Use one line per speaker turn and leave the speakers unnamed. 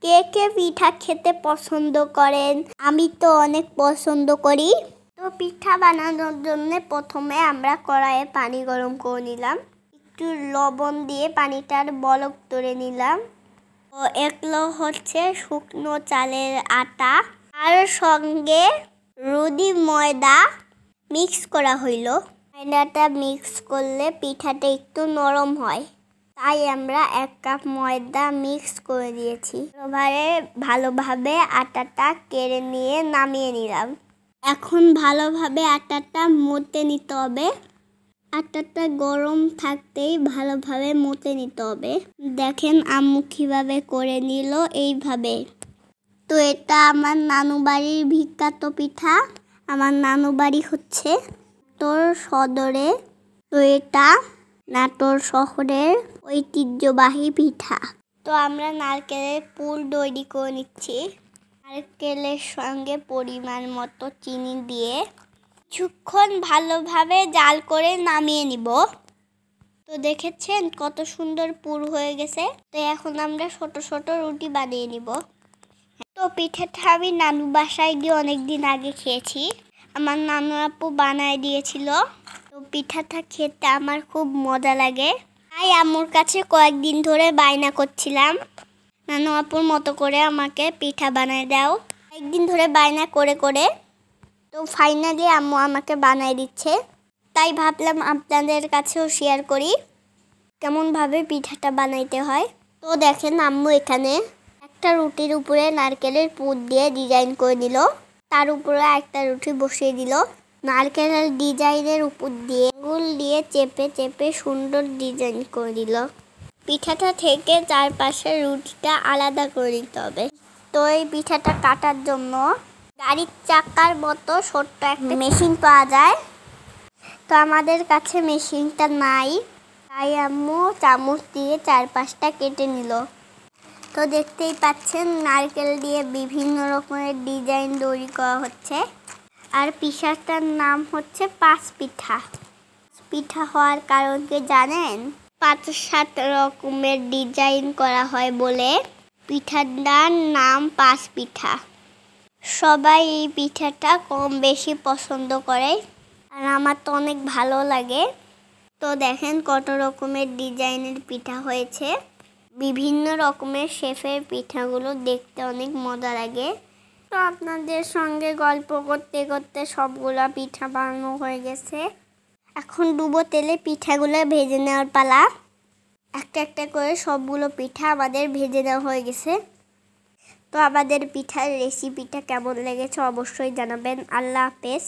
কে কে পিঠা খেতে পছন্দ করেন? আমি তো অনেক পছন্দ করি। তো পিঠা বানানোর জন্য প্রথমে আমরা কড়াইয়ে পানি গরম করে নিলাম, একটু লবণ দিয়ে পানিটার বলক তুলে নিলাম। তো এগুলো হচ্ছে শুকনো চালের আটা, আর সঙ্গে রুটি ময়দা মিক্স করা হইল। ময়দাটা মিক্স করলে পিঠাটা একটু নরম হয়, তাই আমরা 1 কাপ ময়দা মিক্স করে দিয়েছি। এবারে ভালোভাবে আটাটা কেড়ে নিয়ে নামিয়ে নিলাম। এখন ভালোভাবে আটাটা মথে নিতে হবে। আটাটা গরম থাকতেই ভালোভাবে মথে নিতে হবে। দেখেন আম্মু কিভাবে করে নিল, এইভাবে। তো এটা আমার নানু বাড়ির বিখ্যাত পিঠা। আমার নানু বাড়ি হচ্ছে নাটোর সদরে। তো এটা নাটোর শহরের ঐতিহ্যবাহী পিঠা। তো আমরা নারকেলের পুর তৈরি করে নিচ্ছি। নারকেলের সঙ্গে পরিমাণ মতো চিনি দিয়ে কিছুক্ষণ ভালোভাবে জাল করে নামিয়ে নিব। তো দেখেছেন কত সুন্দর পুর হয়ে গেছে। তো এখন আমরা ছোট ছোট রুটি বানিয়ে নিব। তো পিঠাটা আমি নানু বাসায় গিয়ে অনেকদিন আগে খেয়েছি। আমার নানু আপু বানায় দিয়েছিল। তো পিঠাটা খেতে আমার খুব মজা লাগে, তাই আম্মুর কাছে কয়েকদিন ধরে বায়না করছিলাম, নানু আপুর মতো করে আমাকে পিঠা বানায় দাও। একদিন ধরে বায়না করে করে তো ফাইনালি আম্মু আমাকে বানায় দিচ্ছে। তাই ভাবলাম আপনাদের কাছেও শেয়ার করি কেমনভাবে পিঠাটা বানাইতে হয়। তো দেখেন আম্মু এখানে একটা রুটির উপরে নারকেলের পুর দিয়ে ডিজাইন করে দিল, তার উপরে একটা রুটি বসিয়ে দিল। নারকেলের ডিজাইনের উপর দিয়ে আঙুল দিয়ে চেপে চেপে সুন্দর ডিজাইন করে দিল। পিঠাটা থেকে চারপাশের রুটিটা আলাদা করে দিতে হবে। তো এই পিঠাটা কাটার জন্য গাড়ির চাকার মতো ছোট্ট একটা মেশিন পাওয়া যায়। তো আমাদের কাছে মেশিনটা নাই, তাই আম্মু চামচ দিয়ে চারপাশটা কেটে নিল। তো দেখতেই পাচ্ছেন নারকেল দিয়ে বিভিন্ন রকমের ডিজাইন তৈরি করা হচ্ছে। আর পিঠাটার নাম হচ্ছে পাঁচ পিঠা। পিঠা হওয়ার কারণ কি জানেন? 5-7 রকমের ডিজাইন করা হয় বলে পিঠাটার নাম পাঁচ পিঠা। সবাই এই পিঠাটা কম বেশি পছন্দ করে, আর আমার তো অনেক ভালো লাগে। তো দেখেন কত রকমের ডিজাইনের পিঠা হয়েছে। বিভিন্ন রকমের শেফের পিঠাগুলো দেখতে অনেক মজা লাগে। তো আপনাদের সঙ্গে গল্প করতে করতে সবগুলা পিঠা বানানো হয়ে গেছে। এখন ডুবো তেলে পিঠাগুলো ভেজে নেওয়ার পালা। একটা একটা করে সবগুলো পিঠা আমাদের ভেজে নেওয়া হয়ে গেছে। তো আমাদের পিঠার রেসিপিটা কেমন লেগেছে অবশ্যই জানাবেন। আল্লাহ হাফেজ।